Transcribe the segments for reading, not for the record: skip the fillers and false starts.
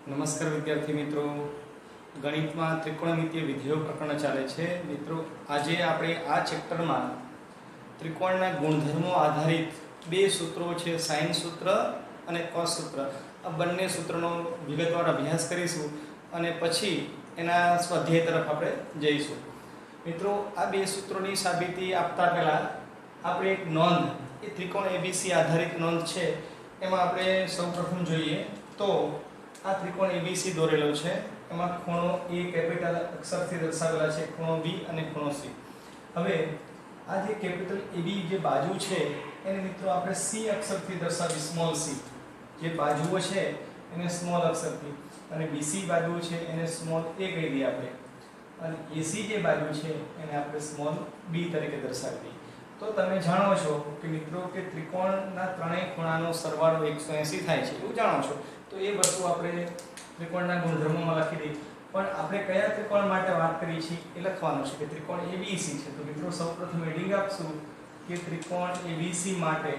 નમસ્કાર વિદ્યાર્થી મિત્રો, ગણિતમાં ત્રિકોણમિતીય વિધેયો પ્રકરણ ચાલે છે. મિત્રો, આજે આપણે આ ચેપ્ટરમાં ત્રિકોણના ગુણધર્મો આધારિત બે સૂત્રો છે, સાઇન સૂત્ર અને કોસ સૂત્ર. આ બંને સૂત્રનો વિગતવાર અભ્યાસ કરીશું અને પછી એના સ્વાધ્યાય તરફ આપણે જઈશું. મિત્રો, આ બે સૂત્રોની સાબિતી આપતા પહેલા આપણે એક નોંધ, એ ત્રિકોણ એબીસી આધારિત નોંધ છે, એમાં આપણે સૌપ્રથમ જોઈએ તો આ ત્રિકોણ એબીસી દોરેલો છે. એમાં ખૂણો એ કેપિટલ અક્ષરથી દર્શાવેલા છે, ખૂણો બી અને ખૂણો સી. હવે આ જે કેપિટલ એબી જે બાજુ છે એને મિત્રો આપણે સી અક્ષરથી દર્શાવી, સ્મોલ સી. જે બાજુઓ છે એને સ્મોલ અક્ષરથી, અને બીસી બાજુ છે એને સ્મોલ એ કહી દઈએ આપણે, અને એસી જે બાજુ છે એને આપણે સ્મોલ બી તરીકે દર્શાવી. તો તમે જાણો છો કે મિત્રો કે ત્રિકોણના ત્રણેય ખૂણાનો સરવાળો 180 થાય છે, એવું જાણો છો. તો એ વસ્તુ આપણે ત્રિકોણના ગુણધર્મોમાં લખી દઈએ. પણ આપણે કયા ત્રિકોણ માટે વાત કરી છે એ લખવાનું છે કે ત્રિકોણ એબીસી છે. તો મિત્રો સૌપ્રથમ હેડિંગ આપશું કે ત્રિકોણ એબીસી માટે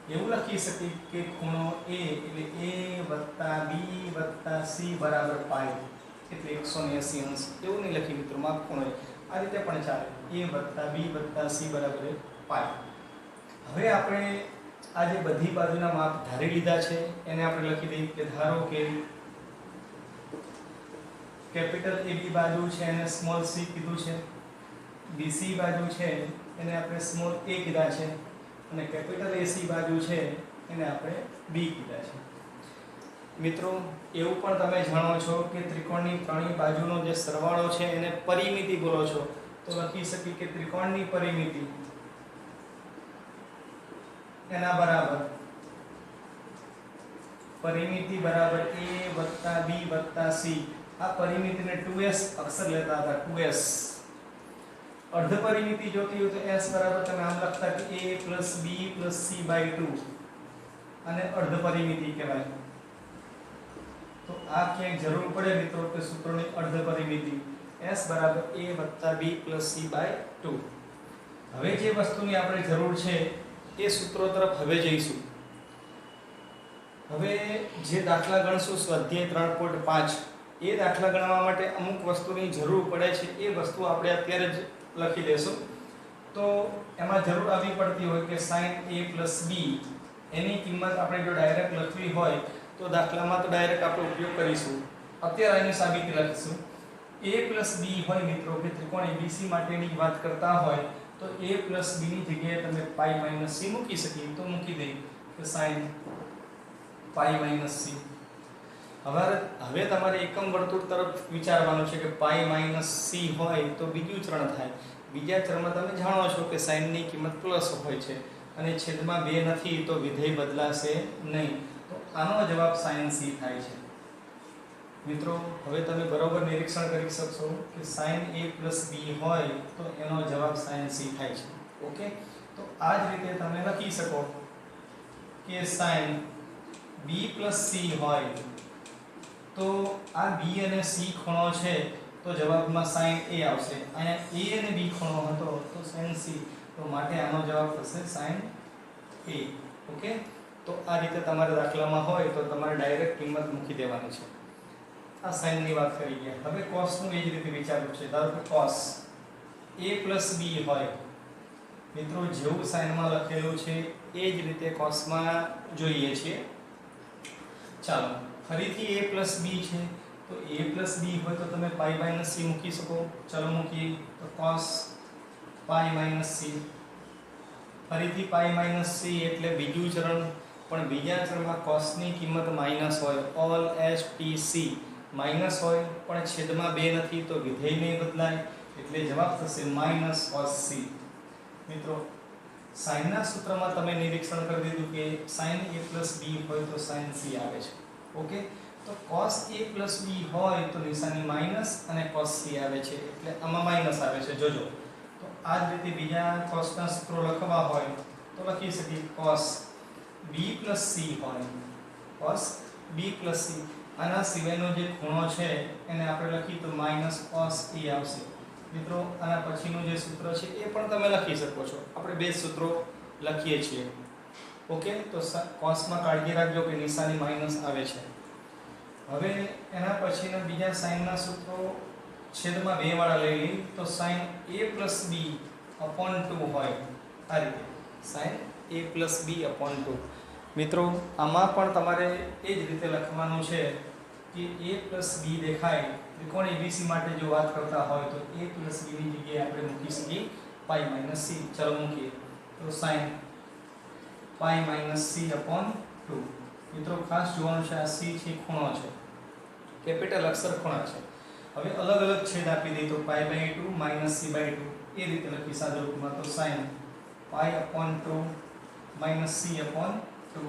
એવું લખી શકીએ કે ખૂણો એ એટલે a + b + c બરાબર પાઈ, એટલે 180 અંશ. એવું નહીં લખી મિત્રો, માપ ખૂણો આ રીતે પણ ચાલે, a + b + c બરાબર પાઈ. હવે આપણે આ જે બધી બાજુના માપ ધારી લીધા છે એને આપણે લખી દઈએ કે ધારો કે કેપિટલ AB બાજુ છે એને સ્મોલ c કીધું છે, BC બાજુ છે એને આપણે સ્મોલ a કીધા છે, અને કેપિટલ AC બાજુ છે એને આપણે b કીધા છે. મિત્રો, એવું પણ તમે જાણો છો કે ત્રિકોણની ત્રણેય બાજુનો જે સરવાળો છે એને પરિમિતિ બોલો છો. તો લખી શકીએ કે ત્રિકોણની પરિમિતિ એના બરાબર પરિમિતિ બરાબર a + b + c. આ પરિમિતિને 2s અક્ષર લેતા હતા, 2s. અર્ધ પરિમિતિ જોતી હોય તો s બરાબર તમે આમ લખતા કે a + b + c/2, અને અર્ધ પરિમિતિ કહેવાય. તો આ ક્યાંક જરૂર પડે મિત્રો કે સૂત્રોની અર્ધ પરિમિતિ s બરાબર a + b + c/2. હવે જે વસ્તુની આપણે જરૂર છે એ સૂત્રો તરફ હવે જઈશું. હવે જે દાખલા ગણશું સ્વાધ્યાય 3.5, એ દાખલા ગણવા માટે અમુક વસ્તુની જરૂર પડે છે, એ વસ્તુ આપણે અત્યારે જ લખી દેશું. તો એમાં જરૂર આવી પડતી હોય કે sin a + b એની કિંમત આપણે જો ડાયરેક્ટ લખવી હોય તો દાખલામાં તો ડાયરેક્ટ આપણે ઉપયોગ કરીશું. અત્યારે એની સાબિતી લખીશું. a + b હોય મિત્રો કે ત્રિકોણ abc માટેની વાત કરતા હોય તો a + b ની જગ્યાએ તમે π - c મૂકી શકીએ. તો મૂકી દઈએ કે sin π - c. હવે તમારે એકમ વર્તુળ તરફ વિચારવાનું છે કે π - c હોય તો બીજું ચરણ થાય. બીજા ચરણમાં તમે જાણો છો કે sin ની કિંમત પ્લસ હોય છે અને છેદમાં 2 નથી તો વિધેય બદલાશે નહીં. તો આનો જવાબ sin c થાય છે. મિત્રો, હવે તમે બરોબર નિરીક્ષણ કરી શકશો કે sin a + b હોય તો એનો જવાબ sin c થાય છે. ઓકે, તો આ જ રીતે તમે લખી શકો કે sin b + c હોય તો આ b અને c ખૂણો છે તો જવાબમાં sin a આવશે. અહીંયા a અને b ખૂણો હતો તો sin c, તો માટે આનો જવાબ થશે sin a. ઓકે, તો આ રીતે તમારા દાખલામાં હોય તો તમારે ડાયરેક્ટ કિંમત મૂકી દેવાની છે. આ sin ની વાત કરી ગયા. હવે cos નું એ જ રીતે વિચારવું છે. ધારો કે cos a + b હોય, મિત્રો જેવું sin માં લખેલું છે એ જ રીતે cos માં જોઈએ છીએ. ચાલો ફરીથી a + b છે તો a + b હોય તો તમે π - c મૂકી શકો. ચલો મૂકીએ તો cos π - c. ફરીથી π - c એટલે બીજું ચરણ, પણ બીજા ચરણમાં cos ની કિંમત માઈનસ હોય, all s t c minus હોય, પણ છેદમાં 2 નથી તો વિધેય નહીં બદલાય, એટલે જવાબ થશે -cos c. મિત્રો, sin ના સૂત્રમાં તમે નિરીક્ષણ કરી દીધું કે sin a + b હોય તો sin c આવે છે. ઓકે, તો cos a + b હોય તો નિશાની માઈનસ અને cos c આવે છે, એટલે આમાં માઈનસ આવે છે, જોજો. તો આ જ રીતે બીજા cos ના સૂત્રો લખવા હોય તો લખી શકીએ cos b + c હોય, cos b + c. આના સિવાયનો જે ખૂણો છે એને આપણે લખી તો -cos a આવશે. મિત્રો, આના પછીનું જે સૂત્ર છે એ પણ તમે લખી શકો છો. આપણે બે સૂત્રો લખીએ છીએ. ઓકે, તો cos માં કાળજી રાખજો કે નિશાની માઈનસ આવે છે. હવે એના પછીના બીજા સાઇનના સૂત્રો છેદમાં 2 વાળા લઈ લઈએ તો sin a + b upon 2 હોય આ રીતે sin a + b upon 2. મિત્રો આમાં પણ તમારે એ જ રીતે લખવાનું છે કે a + b દેખાય ત્રિકોણ ABC માટે જો વાત કરતા હોય તો a + b ની જગ્યાએ આપણે મૂકી શકીએ π - c. ચલો મૂકીએ તો sin π - c upon 2. મિત્રો ખાસ જોવાનું છે આ c છે ખૂણો છે, કેપિટલ અક્ષર ખૂણા છે. હવે અલગ અલગ છેદ આપી દઈએ તો π/2 - c/2 એ રીતે લખી સાદા રૂપમાં તો sin π/2 - c/2.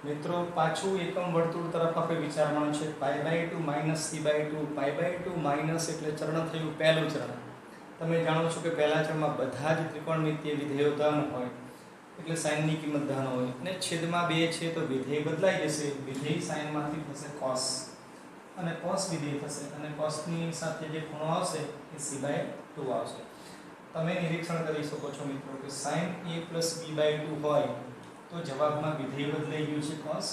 મિત્રો પાછું એકમ વર્તુળ તરફ આપણે વિચારવાનું છે. π/2 - c/2 π/2 માઈનસ એટલે ચરણ થયું પહેલું ચરણ. તમે જાણો છો કે પહેલા ચરણમાં બધા જ ત્રિકોણમિતિય વિધેયો ધન હોય એટલે sin ની કિંમત ધન હોય અને છેદમાં 2 છે તો વિધેય બદલાઈ જશે. વિધેય sin માંથી થશે cos અને cos વિધેય થશે અને cos ની સાથે જે ખૂણો આવશે એ c/2 આવશે. તમે નિરીક્ષણ કરી શકો છો મિત્રો કે sin a + b/2 હોય તો જવાબમાં વિધેય બદલાઈ ગયું છે cos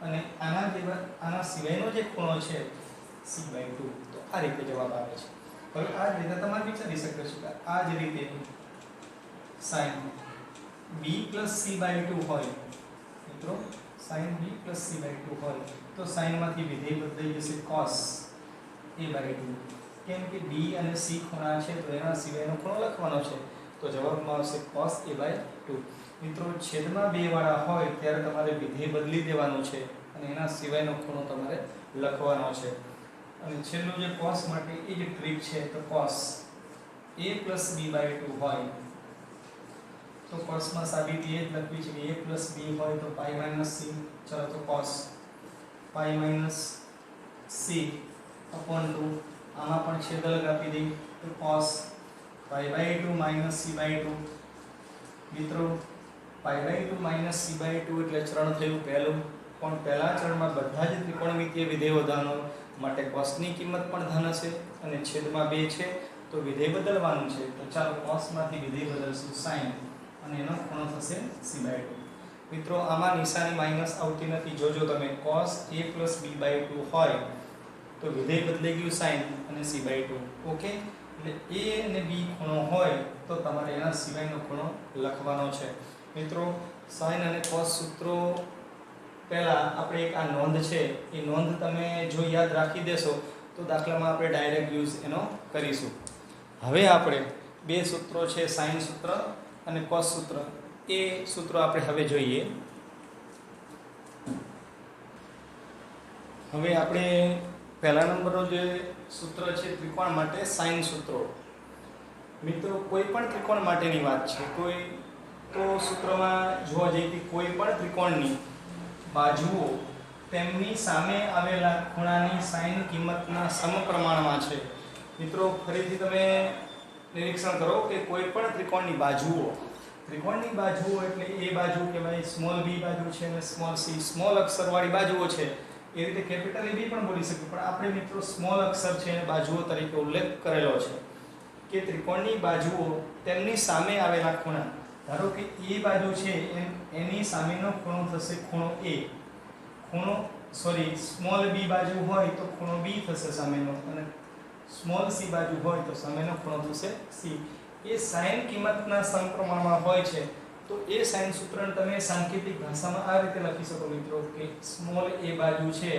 અને આના સિવાયનો જે ખૂણો છે c/2 તો આ રીતે જવાબ આવે છે. હવે આ રીતે તમારે વિચારી શકો છો કે આ જ રીતે sin b + c/2 હોય મિત્રો sin b + c/2 હોય તો sin માંથી વિધેય બદલાઈ જશે cos a/2. કેમ કે b અને c ખૂણા છે તો એના સિવાયનો ખૂણો લખવાનો છે તો જવાબમાં આવશે cos a/2. મિત્રો છેદમાં 2 વાળા હોય ત્યારે તમારે વિધેય બદલી દેવાનું છે અને એના સિવાયનો ખૂણો તમારે લખવાનો છે. અને છેલ્લું જે cos માટે એ જ ટ્રીક છે તો cos a + b/2 હોય તો cos માં સાબિતી એ જ લખવી છે કે a + b હોય તો π - c. ચલો તો cos π - c upon 2. આમાં પણ છેદ અલગ આપી દઈએ તો cos π/2 - c/2. મિત્રો π/2 - c/2 એટલે ચરણ થયું પહેલું, પણ પહેલા ચરણમાં બધા જ ત્રિકોણમિતિય વિધેયો ધન હોય માટે cos ની કિંમત પણ ધન હશે અને છેદમાં 2 છે તો વિધેય બદલવાનું છે. તો ચાલો cos માંથી વિધેય બદલશું sin અને એનો ખૂણો થશે c/2. મિત્રો આમાં નિશાની માઈનસ આવતી નથી. જોજો તમે cos a + b/2 હોય તો વિધેય બદલાઈ ગયું sin અને c/2. ઓકે, એટલે a અને b ખૂણો હોય તો તમારે એના સિવાયનો ખૂણો લખવાનો છે. મિત્રો sin અને cos સૂત્રો પહેલા આપણે એક આ નોંધ છે એ નોંધ તમે જો યાદ રાખી દેશો તો દાખલામાં આપણે ડાયરેક્ટ યુઝ એનો કરીશું. હવે આપણે બે સૂત્રો છે sin સૂત્ર અને cos સૂત્ર, એ સૂત્રો આપણે હવે જોઈએ. હવે આપણે પહેલા નંબરનો જે સૂત્ર છે ત્રિકોણ માટે sin સૂત્રો. મિત્રો કોઈ પણ ત્રિકોણ માટેની વાત છે. કોઈ તો સૂત્રમાં જોવા જઈએ કે કોઈ પણ ત્રિકોણની બાજુઓ તેમની સામે આવેલા ખૂણાની sin કિંમતના સમપ્રમાણમાં છે. મિત્રો ફરીથી તમે નિરીક્ષણ કરો કે કોઈ પણ ત્રિકોણની બાજુઓ એટલે એ બાજુ કહેવાય, સ્મોલ b બાજુ છે અને સ્મોલ c સ્મોલ અક્ષરવાળી બાજુઓ છે. એ રીતે કેપિટલ a b પણ બોલી શકીએ, પણ આપણે મિત્રો સ્મોલ અક્ષર છે અને બાજુઓ તરીકે ઉલ્લેખ કરેલો છે કે ત્રિકોણની બાજુઓ તેમની સામે આવેલા ખૂણા. ધારો કે એ બાજુ છે એની સામેનો ખૂણો થશે ખૂણો a. સ્મોલ b બાજુ હોય તો ખૂણો b થશે સામેનો, અને સ્મોલ c બાજુ હોય તો સામેનો ખૂણો થશે c. એ sin કિંમતના સમપ્રમાણમાં હોય છે તો એ sin સૂત્રને તમે સાંકેતિક ભાષામાં આ રીતે લખી શકો મિત્રો કે સ્મોલ a બાજુ છે,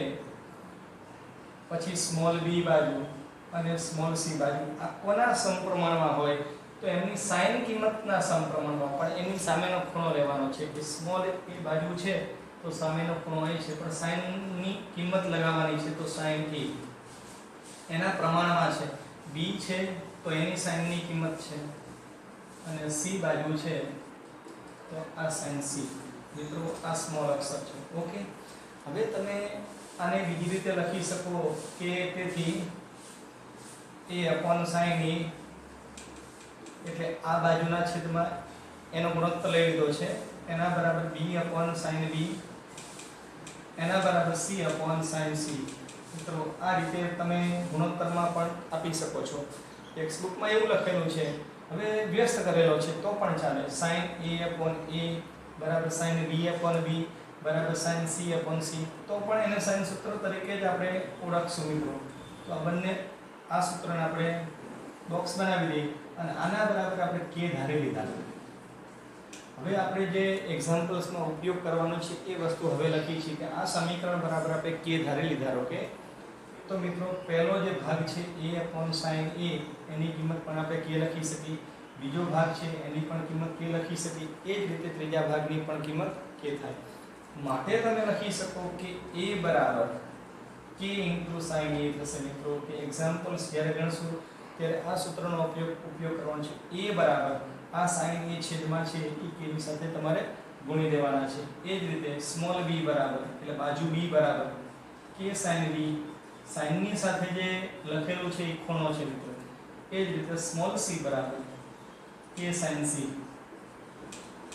પછી સ્મોલ b બાજુ અને સ્મોલ c બાજુ આ કોના સમપ્રમાણમાં હોય તો એમની sin કિંમતના સમપ્રમાણમાં, પણ એની સામેનો ખૂણો લેવાનો છે કે સ્મોલ a બાજુ છે તો સામેનો ખૂણો અહીં છે, પણ sin ની કિંમત લગાવવાની છે તો sin a એના પ્રમાણમાં છે. b છે તો એની sin ની કિંમત છે અને c બાજુ છે તો આ sin c. મિત્રો આ સ્મોલ અક્ષર છે. ઓકે, હવે તમે આને બીજી રીતે લખી શકો કે તેથી a/sin e એટલે આ બાજુના છેદમાં એનો ગુણોત્તર લઈ લીધો છે, એના બરાબર b/sin b એના બરાબર c/sin c. મિત્રો આ રીતે તમે ગુણોત્તરમાં પણ આપી શકો છો. ટેક્સ્ટબુકમાં એવું લખેલું છે, હવે વ્યસ્ત કરેલો છે તો પણ ચાલે. sin a/a બરાબર sin b/b બરાબર sin c upon c, તો પણ એને sin સૂત્ર તરીકે જ આપણે ઓળખશું મિત્રો. તો આ બંને આ સૂત્રને આપણે બોક્સ બનાવી દઈએ અને આના બરાબર આપણે k ધારી લીધા. હવે આપણે જે એક્ઝામ્પલ્સમાં ઉપયોગ કરવાનો છે એ વસ્તુ હવે લખી છે કે આ સમીકરણ બરાબર આપણે k ધારી લીધા. ઓકે, તો મિત્રો પહેલો જે ભાગ છે a upon sin a એની કિંમત પણ આપણે k લખી શકીએ. બીજો ભાગ છે એની પણ કિંમત k લખી શકીએ. એ જ રીતે ત્રીજા ભાગની પણ કિંમત k થાય. માટે તમે લખી શકો કે a બરાબર k sin a થશે મિત્રો. કે એક્ઝામ્પલ્સ જ્યારે ગણશું ત્યારે આ સૂત્રનો ઉપયોગ કરવાનો છે. a બરાબર આ sin a છેદમાં છે એ k ની સાથે તમારે ગુણી દેવાના છે. એ જ રીતે સ્મોલ b બરાબર એટલે બાજુ b બરાબર k sin b, sin ની સાથે જે લખેલું છે એ ખૂણો છે મિત્રો. એ જ રીતે સ્મોલ c બરાબર k sin c.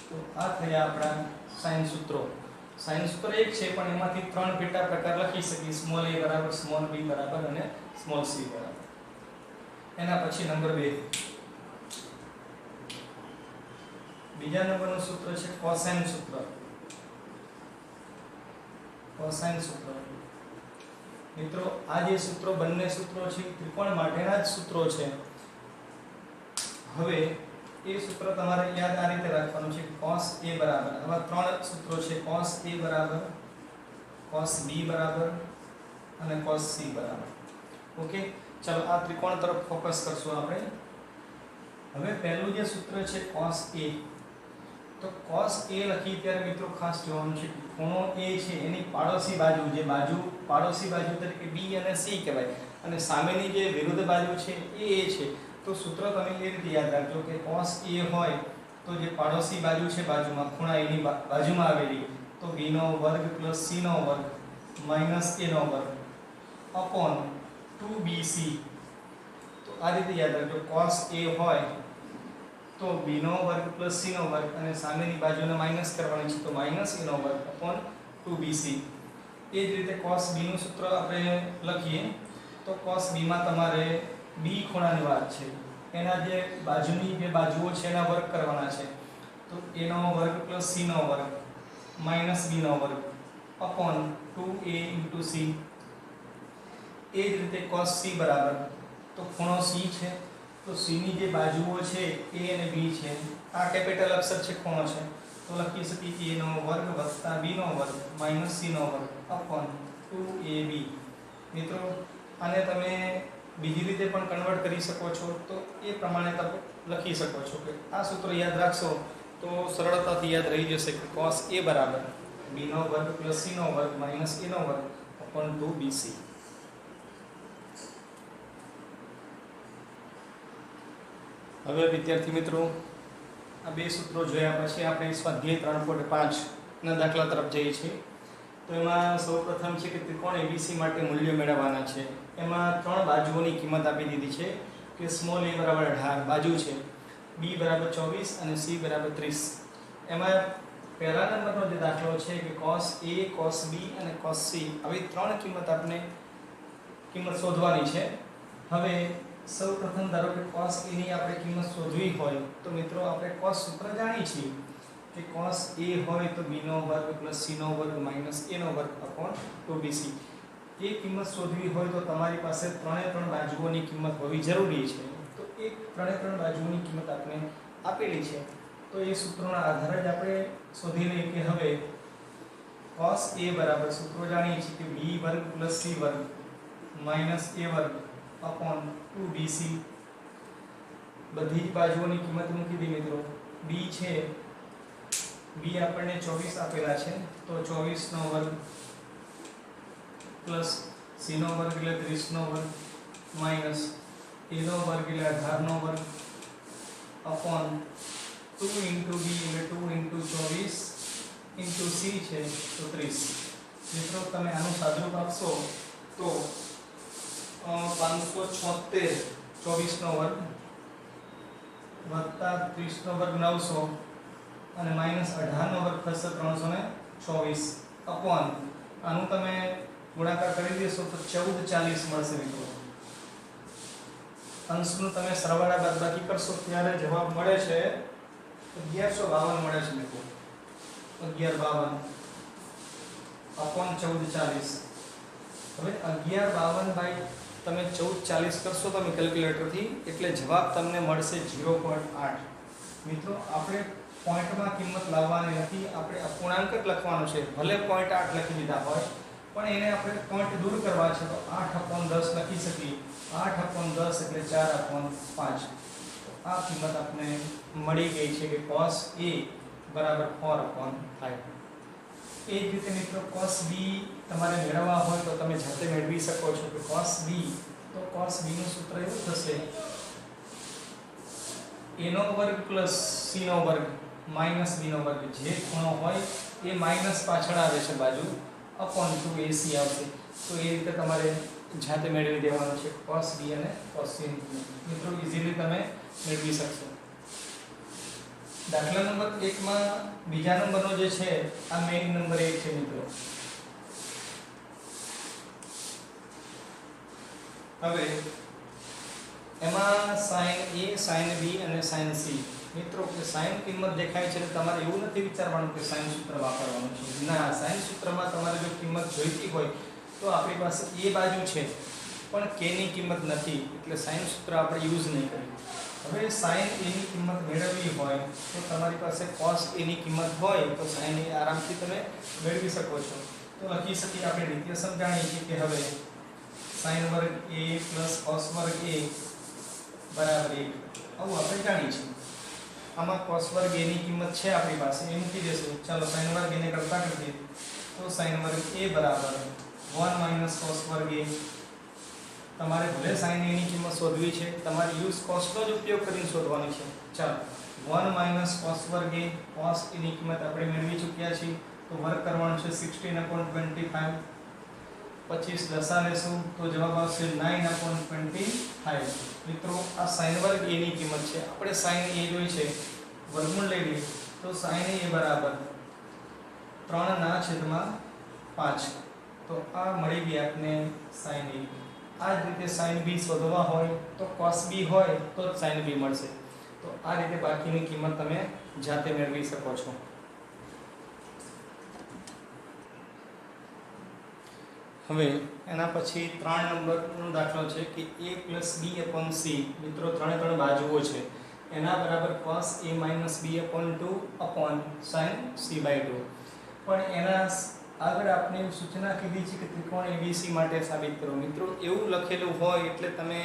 તો આ થયા આપણા sin સૂત્રો. sin સૂત્ર એક છે પણ એમાંથી ત્રણ પેટા પ્રકાર લખી શકીએ. સ્મોલ a બરાબર સ્મોલ b બરાબર અને સ્મોલ c બરાબર. એના પછી નંબર 2, બીજા નંબરનું સૂત્ર છે કોસાઇન સૂત્ર. કોસાઇન સૂત્ર મિત્રો આ જે સૂત્રો બંને સૂત્રો છે ત્રિકોણ માટેના જ સૂત્રો છે. હવે એ સૂત્ર તમારે યાદ આ રીતે રાખવાનું છે. cos a બરાબર આવા ત્રણ સૂત્રો છે. cos a બરાબર cos b બરાબર અને cos c બરાબર. ઓકે, ચાલો આ ત્રિકોણ તરફ ફોકસ કરશું આપણે. હવે પહેલું જે સૂત્ર છે cos a, તો cos a લખી ત્યારે મિત્રો ખાસ જોવાનું છે ખૂણો a છે એની પાડોશી બાજુ, જે બાજુ પાડોશી બાજુ તરીકે b અને c કહેવાય, અને સામેની જે વિરુદ્ધ બાજુ છે એ a છે. તો સૂત્ર તમે એ રીતે યાદ રાખજો કે cos a હોય તો જે પાડોશી બાજુ છે બાજુમાં ખૂણા એની બાજુમાં આવેલી તો b નો વર્ગ પ્લસ c નો વર્ગ માઈનસ a નો વર્ગ અપોન 2bc. તો આ રીતે યાદ રાખજો. cos a હોય તો b નો વર્ગ પ્લસ c નો વર્ગ અને સામેની બાજુને માઈનસ કરવાની છે તો માઈનસ a નો વર્ગ અપોન 2bc. એ જ રીતે cos b નું સૂત્ર આપણે લખીએ તો cos b માં તમારે b ખૂણાની વાત છે એના જે બાજુની બે બાજુઓ છે એના વર્ગ કરવાના છે તો a નો વર્ગ પ્લસ c નો વર્ગ માઈનસ b નો વર્ગ અપોન 2a * c. એ જ રીતે cos c બરાબર તો ખૂણો c છે તો c ની જે બાજુઓ છે a અને b છે, આ કેપિટલ અક્ષર છે ખૂણો છે તો લખી શકીએ કે a નો વર્ગ વત્તા b નો વર્ગ માઈનસ c નો વર્ગ અપોન 2ab. મિત્રો આને તમે બીજી રીતે પણ કન્વર્ટ કરી શકો છો તો એ પ્રમાણે તમે લખી શકો છો. કે આ સૂત્ર યાદ રાખશો તો સરળતાથી યાદ રહી જશે કે cos a બરાબર b નો વર્ગ પ્લસ c નો વર્ગ માઈનસ a નો વર્ગ અપોન 2bc. હવે વિદ્યાર્થી મિત્રો આ બે સૂત્રો જોયા પછી આપણે સ્વાધ્યાય 3.5 ના દાખલા તરફ જઈએ છીએ. તો એમાં સૌપ્રથમ છે કે ત્રિકોણ ABC માટે મૂલ્ય મેળવવાના છે. એમાં ત્રણ બાજુઓની કિંમત આપી દીધી છે કે સ્મોલ a બરાબર 18 બાજુ છે, b બરાબર 24 અને c બરાબર 30. એમાં પહેલા નંબરનો જે દાખલો છે કે cos a, cos b અને cos c આવી ત્રણ કિંમત શોધવાની છે. હવે સૌપ્રથમ ધારો કે cos a ની આપણે કિંમત શોધવી હોય તો મિત્રો આપણે cos સૂત્ર જાણીએ છીએ કે cos a હોય તો b નો વર્ગ પ્લસ c નો વર્ગ માઈનસ a નો વર્ગ અપોન 2bc. એ કિંમત શોધવી હોય તો તમારી પાસે ત્રણે ત્રણ બાજુઓની કિંમત હોવી જરૂરી છે. તો એ ત્રણે ત્રણ બાજુઓની કિંમત આપણે આપેલી છે તો એ સૂત્રોના આધારે જ આપણે શોધી લઈએ કે હવે cos a બરાબર સૂત્રો જાણીએ છીએ કે b વર્ગ પ્લસ c વર્ગ માઈનસ a વર્ગ અપોન 2bc. બધી જ બાજુઓની કિંમત મૂકી દી મિત્રો. b છે, b આપણને 24 આપેલા છે તો 24 નો વર્ગ પ્લસ c નો વર્ગ એટલે 30 નો વર્ગ માઈનસ a નો વર્ગ એટલે 18 નો વર્ગ અપોન 2 * b એટલે 2 * 24 * c છે તો 30. મિત્રો તમે આનું સાદુરૂપ આપશો તો 576 24 નો વર્ગ વત્તા 30 નો વર્ગ 900 અને માઈનસ 18 નો વર્ગ થશે 324 અપોન આનું તમે ગુણાકાર કરી દેશો તો 1440 મળશે મિત્રો. અંશનું તમે સરવાળા બાદબાકી કરશો ત્યારે જવાબ મળે છે 1152 મળે છે મિત્રો. 1152 अपॉन 1440। હવે 1152 તમે 1440 કરશો તમે કેલ્ક્યુલેટરથી એટલે જવાબ તમને મળશે 0.8। મિત્રો આપણે પોઈન્ટમાં કિંમત લાવવાની નથી, આપણે અપૂર્ણાંક જ લખવાનો છે। ભલે 0.8 લખી દીધા હોય પણ એને આપણે પોઈન્ટ દૂર કરવા છે તો 8/10 લખી શકીએ। 8/10 એટલે 4/5। આ કિંમત આપણે મળી ગઈ છે કે cos A બરાબર 4/5। એ જ રીતે મિત્રો cos B તમારે મેળવવા હોય તો તમે જાતે મેળવી શકો છો કે cos B, તો cos B નું સૂત્ર એવું થશે a નો વર્ગ પ્લસ c નો વર્ગ માઈનસ b નો વર્ગ। જે ખૂણો હોય એ માઈનસ પાછળ આવે છે બાજુ અપોન 2ac આવશે। તો એ રીતે તમારે જાતે મેળવી દેવાનું છે cos b અને cos c ની કિંમત। મિત્રો ઈઝીલી તમે મેળવી શકશો। દાખલા નંબર 1 માં બીજા નંબરનો જે છે આ મેઈન નંબર 1 છે મિત્રો। હવે એમાં sin A, sin B અને sin C। મિત્રો કે sin કિંમત દેખાય છે તમારે એવું નથી વિચારવાનું કે sin સૂત્ર વાપરવાનું છે, ના। sin સૂત્રમાં તમારે જો કિંમત જોઈતી હોય તો આપણી પાસે A બાજુ છે પણ k ની કિંમત નથી એટલે sin સૂત્ર આપણે યુઝ નહીં કરીએ। હવે sin A ની કિંમત મેળવવી હોય તો તમારી પાસે cos A ની કિંમત હોય તો sin A આરામથી તમે મેળવી શકો છો। તો લખી શકીએ આપણે રીતિય સમજાણી છે કે હવે sin વર્ગ A પ્લસ cos વર્ગ A બરાબર 1 આવું આપણે જાણીએ છીએ। આમાં cos વર્ગ A ની કિંમત છે આપણી પાસે એ મૂકી દેશું। ચાલો sin વર્ગ એને કરતા કરીએ તો sin વર્ગ A બરાબર 1 - cos વર્ગ A। તમારે ભલે sin A ની કિંમત શોધવી છે, તમારે યુઝ cos નો જ ઉપયોગ કરીને શોધવાની છે। ચાલો 1 - cos વર્ગ A, cos A ની કિંમત આપણે મેળવી ચૂક્યા છીએ તો વર્ગ કરવાનું છે 16/25। 25 દશા લેશું તો જવાબ આવશે 9/25। મિત્રો આ sin વર્ગ A ની કિંમત છે, આપણે sin A જોઈ છે વર્ગમૂળ લઈ લઈએ તો sin A બરાબર 3/5। તો આ મળી ગઈ આપને sin A। આ જ રીતે sin B શોધવા હોય તો cos B હોય તો જ sin B મળશે। તો આ રીતે બાકીની કિંમત તમે જાતે મેળવી શકો છો। હવે એના પછી 3 નંબરનો દાખલો છે કે a + b/c। મિત્રો ત્રણે બાજુઓ છે એના બરાબર cos a - b/2 sin c/2। પણ એના આગળ આપણે સૂચના કીધી છે કે ત્રિકોણ ABC માટે સાબિત કરો। મિત્રો એવું લખેલું હોય એટલે તમે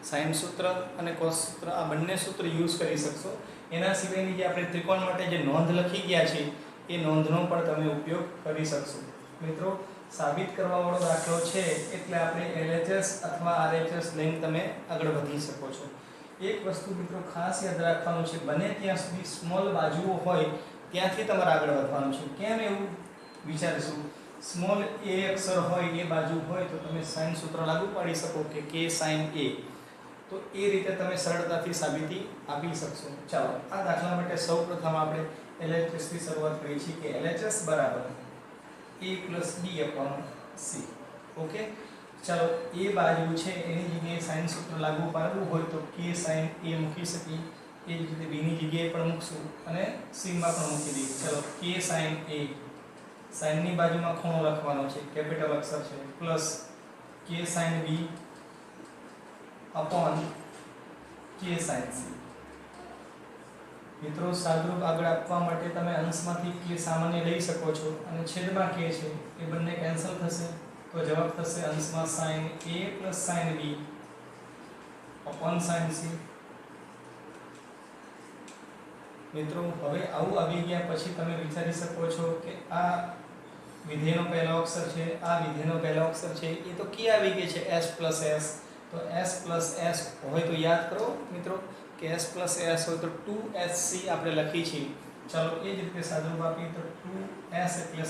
sin સૂત્ર અને cos સૂત્ર આ બંને સૂત્ર યુઝ કરી શકશો। એના સિવાયની જે આપણે ત્રિકોણ માટે જે નોંધ લખી ગયા છે એ નોંધનો પણ તમે ઉપયોગ કરી શકશો। મિત્રો સાબિત કરવા વાળો દાખલો છે એટલે આપણે LHS અથવા RHS લઈને તમે આગળ વધી શકો છો। એક વસ્તુ મિત્રો ખાસ યાદ રાખવાનું છે, બને ત્યાં સુધી સ્મોલ બાજુઓ હોય ત્યાંથી તમારે આગળ વધવાનું છે। કેમ એવું વિચારશું? સ્મોલ a અક્ષર હોય એ બાજુ હોય તો તમે sin સૂત્ર લાગુ પાડી શકો કે k sin A। તો એ રીતે તમે સરળતાથી સાબિતી આપી શકશો। ચાલો આ દાખલા માટે સૌપ્રથમ આપણે LHS થી શરૂઆત કરીએ છીએ કે LHS બરાબર a + b/c। ઓકે, ચાલો a બાજુ છે એની જગ્યાએ sin સૂત્ર લાગુ પાડવું હોય તો k sin A મૂકી શકીએ। એ જ રીતે b ની જગ્યાએ પણ મૂકશું અને c માં પણ મૂકી દઈએ। ચાલો k sin A, sin ની બાજુમાં ખૂણો લખવાનો છે, કેપિટલ અક્ષર છે, plus k sin B upon k sin C। મિત્રો સાદુરૂપ આગળ આપવા માટે તમે અંશમાંથી k સામાન્ય લઈ શકો છો અને છેદમાં k છે એ બંને કેન્સલ થશે તો જવાબ થશે અંશમાં sin A + sin B upon sin C। મિત્રો હવે આવું આવી ગયા પછી તમે વિચારી શકો છો કે આ વિધેયનો પહેલો અક્ષર છે, આ વિધેયનો પહેલો અક્ષર છે, એ તો કી આવી ગઈ છે s + s। તો s + s હોય તો યાદ કરો મિત્રો કે s + s હોય તો 2sc આપણે લખી છે। ચાલો એ જ રીતે સાદુરૂપ આપીએ તો 2s એટલે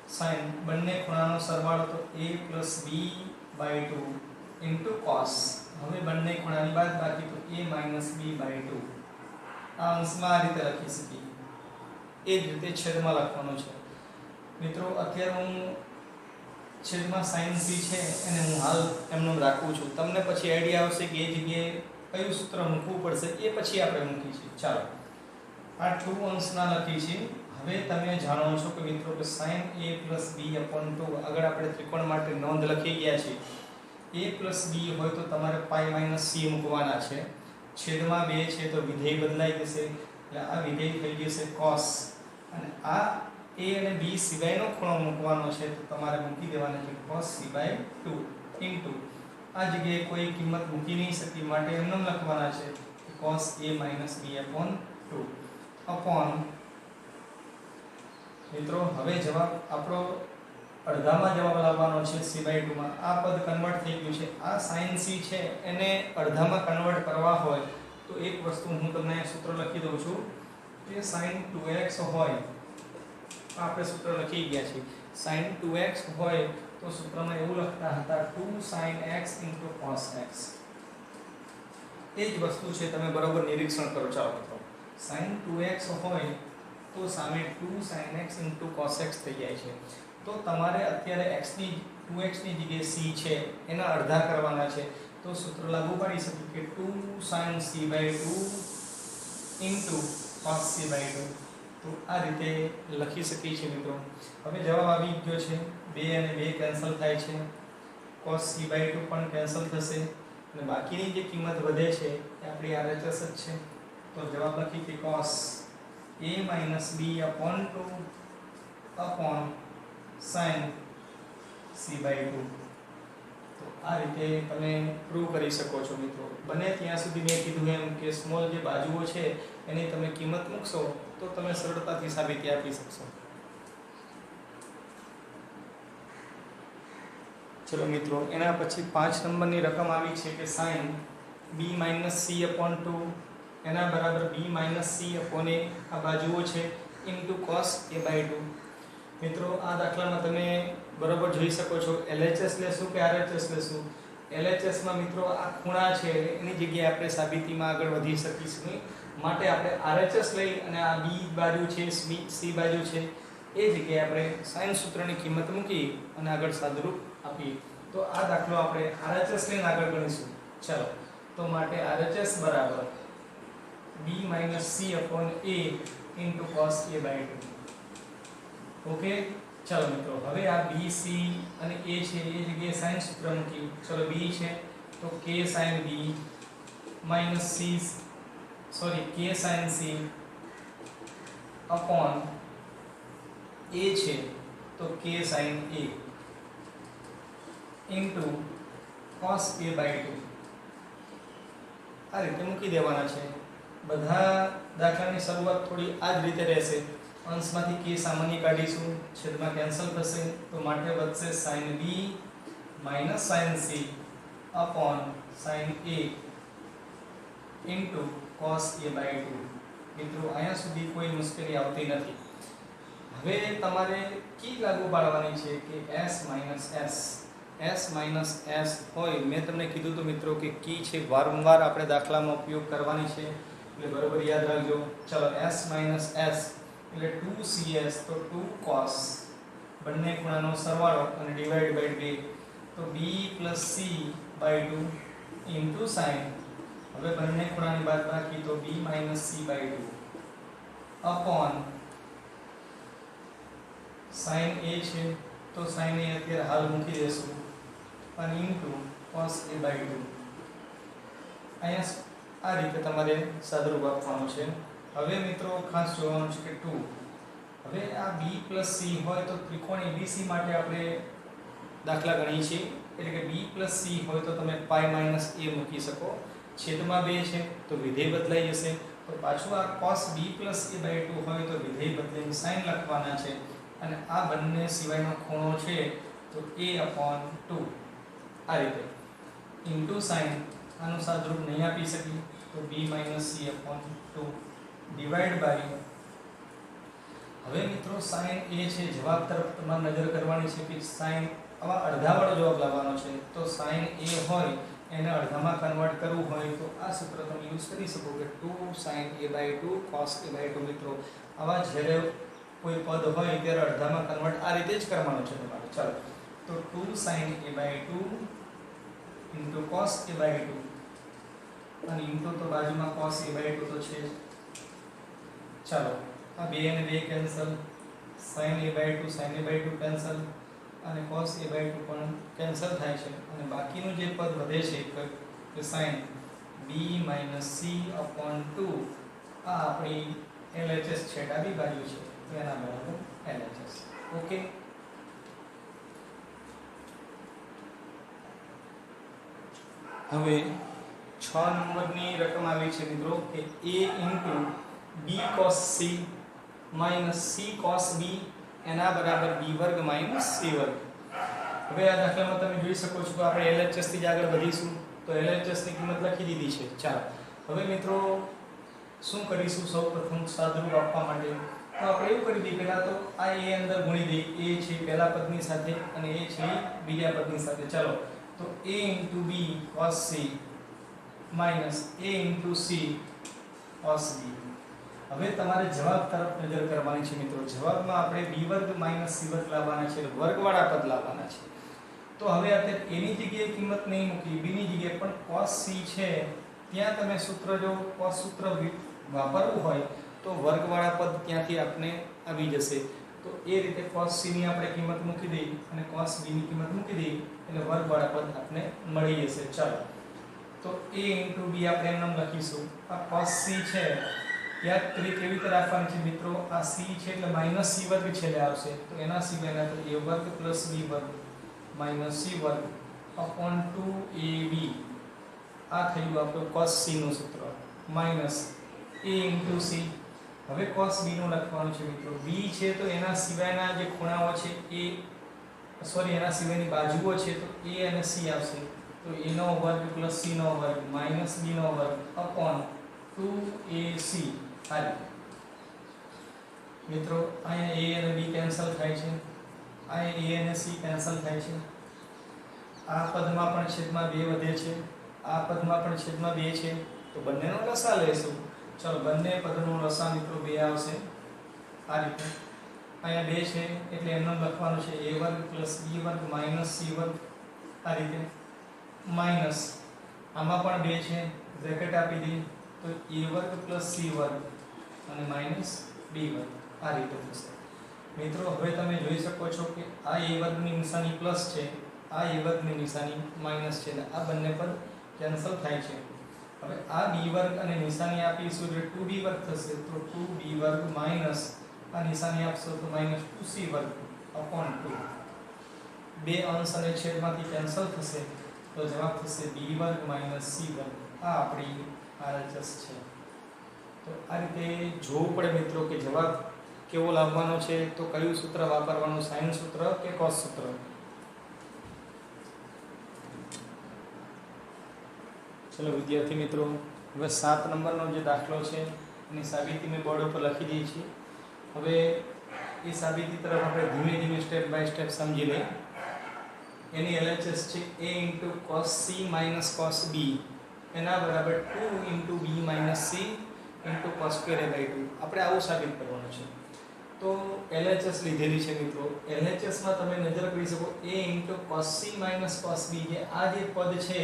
sin બંને ખૂણાનો સરવાળો તો a + b/2 cos। હવે બંને ખૂણાની બાદબાકી તો a - b/2। આ અંશમાં આ રીતે લખી શકીએ। એ જ રીતે છેદમાં લખવાનું છે। મિત્રો અત્યારે હું છેદમાં sin c છે એને હું હાલ એમનું રાખું છું, તમને પછી આઈડિયા આવશે કે એ જગ્યાએ કયું સૂત્ર મૂકવું પડશે એ પછી આપણે મૂકી છીએ। ચાલો આ 2 અંશના લખી છે। હવે તમે જાણો છો કે મિત્રો કે sin a + b / 2 આગળ આપણે ત્રિકોણ માટે નોંધ લખી ગયા છે a + b હોય તો તમારે π - c મૂકવાના છે, છેદમાં 2 છે તો વિધેય બદલાઈ જશે એટલે આ વિધેય થઈ જશે cos, અને આ a અને b સિવાયનો ખૂણો મૂકવાનો છે તો તમારે મૂકી દેવાનો છે cos c/2 ઇન્ટુ આ જગ્યાએ કોઈ કિંમત મૂકી નહીં શકી માટે એમને લખવાના છે cos a - b/2 અપોન મિત્રો હવે જવાબ આપણો અડધામાં જવાબ લાવવાનો છે c/2 માં. આ પદ કન્વર્ટ થઈ ગયું છે, આ sin c છે એને અડધામાં કન્વર્ટ કરવા હોય તો એક વસ્તુ હું તમને સૂત્ર લખી દઉં છું કે sin 2x હોય, આપણે સૂત્ર લખી ગયા છે, sin 2x હોય તો સૂત્રમાં એવું લખતા હતા 2 sin x * cos x. એ જ વસ્તુ છે, તમે બરોબર નિરીક્ષણ કરો. ચાલો મિત્રો, sin 2x હોય તો સામે 2 sin x * cos x થઈ જાય છે. તો તમારે અત્યારે x ની 2x ની જગ્યાએ c છે એના અડધા કરવાના છે તો સૂત્ર લાગુ પાડી શકીએ કે 2 sin c/2 * cos c/2. તો આ રીતે લખી શકીએ છીએ મિત્રો. હવે જવાબ આવી ગયો છે, 2 અને 2 કેન્સલ થાય છે, cos c/2 પણ કેન્સલ થશે અને બાકીની જે કિંમત વધે છે એ આપણી RHS જ છે. તો જવાબ લખી કે cos a - b/2 upon sin c/2. તો આ રીતે તમે પ્રૂવ કરી શકો છો મિત્રો. બને ત્યાં સુધી મેં કીધું એમ કે સ્મોલ જે બાજુઓ છે એની તમે કિંમત મૂકશો તો તમે સરળતાથી સાબિતી આપી શકશો. ચલો મિત્રો, એના પછી 5 નંબરની રકમ આવી છે કે sin b - c/2 એના બરાબર b - c/a આ બાજુઓ છે ઇન્ટુ cos a/2. મિત્રો આ દાખલામાં તમે બરોબર જોઈ શકો છો, LHS લેશું કે RHS લેશું. LHS માં મિત્રો આ ખૂણા છે એની જગ્યાએ આપણે સાબિતીમાં આગળ વધી શકીશું નહીં, માટે આપણે RHS લઈ અને આ b બાજુ છે c બાજુ છે એ જગ્યાએ આપણે sin સૂત્રની કિંમત મૂકી અને આગળ સાદુરૂપ આપીએ. તો આ દાખલો આપણે RHS લઈને આગળ ગણીશું. ચાલો, તો માટે RHS બરાબર b - c/a * cos a/2. Okay, ચાલો મિત્રો, હવે આ b c અને a છે એ જગ્યાએ sin સૂત્ર મૂકી. ચલો, b છે તો k sin b - k sin c upon a છે તો k sin a into cos a/2. આ રીતે મૂકી દેવાના છે. બધા દાખલાની શરૂઆત થોડી આ જ રીતે રહેશે. અંશમાંથી k સામાન્ય કાઢીશું, છેદમાં કેન્સલ થશે તો માટે વધશે sin b - sin c upon sin a into cos a/2. મિત્રો અહીંયા સુધી કોઈ મુશ્કેલી આવતી નથી. હવે તમારે કી લાગુ પાડવાની છે કે s - s હોય. મેં તમને કીધું તો મિત્રો કે કી છે વારંવાર આપણે દાખલામાં ઉપયોગ કરવાની છે એટલે બરોબર યાદ રાખજો. ચલો, s - s એટલે 2cs તો 2 cos, બંને ખૂણાનો સરવાળો અને ડિવાઇડ બાય 2 તો b + c/2 into sin. હવે બંને ખૂણાની બાદબાકી તો b - c/2 upon sin a છે તો sin a અત્યારે હાલ મૂકી દેશું અને into cos a/2. અહીંયા આ રીતે તમારે સાદુરૂપ આપવાનું છે. હવે મિત્રો ખાસ જોવાનું છે કે 2. હવે આ b + c હોય તો ત્રિકોણ ABC માટે આપણે દાખલા ગણીએ છીએ, એટલે કે b + c હોય તો તમે π - a મૂકી શકો, છેદમાં 2 છે તો વિધેય બદલાઈ જશે. તો પાછું આ cos b + a/2 હોય તો વિધેય બદલીને sin લખવાના છે અને આ બંને સિવાયનો ખૂણો છે તો a/2 આ રીતે ઇન્ટુ sin. આનું સાદુરૂપ નહીં આપી શકી તો b - c/2 ડિવાઇડ બાય. હવે મિત્રો sin a છે, જવાબ તરફ તમારે નજર કરવાની છે કે sin આવા અડધાવાળો જવાબ લાવવાનો છે. તો sin a હોય એને અડધામાં કન્વર્ટ કરવું હોય તો આ સૂત્ર તમે યુઝ કરી શકો કે 2 sin a/2 cos a/2. મિત્રો આવા જ્યારે કોઈ પદ હોય ત્યારે અડધામાં કન્વર્ટ આ રીતે જ કરવાનું છે તમારે. ચાલો, તો 2 sin a/2 into cos a/2 અને into તો બાજુમાં cos a/2 તો છે. ચાલો, આ 2 અને 2 cancel, sin a/2 sin a/2 cancel અને cos a/2 પણ કેન્સલ થાય છે અને બાકીનું જે પદ વધે છે કે sin b - c/2 આ આપણી LHS છે, ડાબી બાજુ છે, એના બરાબર LHS. ઓકે. હવે 6 નંબરની રકમ આવી છે મિત્રો કે a * b cos c - c cos b એના બરાબર b વર્ગ - c વર્ગ. હવે આ દાખલામાં તમે જોઈ શકો છો કે આપણે LHS થી જ આગળ વધીશું. તો LHS ની કિંમત લખી દીધી છે. ચાલો હવે મિત્રો શું કરીશું? સૌપ્રથમ સાદુરૂપ આપવા માટે તો આપણે એવું કરી દઈએ, પહેલા તો આ a અંદર ગુણી દઈએ. a છે પહેલા પદની સાથે અને a છે બીજા પદની સાથે. ચાલો તો a * b cos c - a * c cos b. હવે તમારે જવાબ તરફ નજર કરવાની છે મિત્રો. જવાબમાં આપણે b વર્ગ - c વર્ગ લાવવાના છે, વર્ગવાળા પદ લાવવાના છે. તો હવે અત્યારે a ની જગ્યાએ કિંમત નહીં મૂકી, b ની જગ્યાએ, પણ cos c છે ત્યાં તમે સૂત્ર જો cos સૂત્ર વાપરવું હોય તો વર્ગવાળા પદ ત્યાંથી આપણે આવી જશે. તો એ રીતે cos c ની આપણે કિંમત મૂકી દઈએ અને cos b ની કિંમત મૂકી દઈએ એટલે વર્ગવાળા પદ આપણે મળી જશે. ચાલો તો a * b આપણે એમ લખીશું. આ cos c છે યાદ કરી કેવી રીતે રાખવાની છે મિત્રો? આ c છે એટલે - c વર્ગ છેલ્લે આવશે, તો એના સિવાયના તો a વર્ગ + b વર્ગ - c વર્ગ / 2ab. આ થયું આપણું cos c નું સૂત્ર માઈનસ a * c. હવે cos b નું લખવાનું છે મિત્રો. b છે તો એના સિવાયના જે ખૂણાઓ છે એના સિવાયની બાજુઓ છે તો a અને c આવશે. તો a નો વર્ગ + c નો વર્ગ - b નો વર્ગ / 2ac. હાલ મિત્રો અહીંયા a અને b કેન્સલ થાય છે, અહીંયા a અને c કેન્સલ થાય છે. આ પદમાં પણ છેદમાં 2 વધે છે, આ પદમાં પણ છેદમાં 2 છે, તો બંનેનો લસા લેશું. ચલો બંને પદનો લસા મિત્રો 2 આવશે. આ રીતે અહીંયા 2 છે એટલે એમનો લખવાનું છે a વર્ગ + b વર્ગ - c વર્ગ. આ રીતે માઈનસ આમાં પણ 2 છે, બ્રેકેટ આપી દઈએ તો a વર્ગ + c વર્ગ અને - b વર્ગ. આ રીતે થશે મિત્રો. હવે તમે જોઈ શકો છો કે આ a વર્ગની નિશાની પ્લસ છે, આ a વર્ગની નિશાની માઈનસ છે, આ બંને પદ કેન્સલ થાય છે. હવે આ b વર્ગ અને નિશાની આપીશું એટલે 2b વર્ગ થશે. તો 2b વર્ગ માઈનસ આ નિશાની આપશો તો -2c વર્ગ / 2. બે અંશ અને છેદમાંથી કેન્સલ થશે તો જવાબ થશે b વર્ગ - c વર્ગ. આ આપણી RHS છે. તો આ રીતે જોવું પડે મિત્રો કે જવાબ કેવો લાવવાનો છે, તો કયું સૂત્ર વાપરવાનું, sin સૂત્ર કે cos સૂત્ર. ચલો વિદ્યાર્થી મિત્રો, હવે 7 નંબરનો જે દાખલો છે એની સાબિતી મેં બોર્ડ ઉપર લખી દીધી છે. હવે એ સાબિતી તરફ આપણે ધીમે ધીમે સ્ટેપ બાય સ્ટેપ સમજી લઈએ. એની LHS છે a * cos c - cos b એના બરાબર 2 * b - c * cos2 a/2. આપણે આવું સાબિત કરવાનું છે. તો LHS લીધેલી છે મિત્રો. LHS માં તમે નજર કરી શકો a * cos c - cos b. જે આ જે પદ છે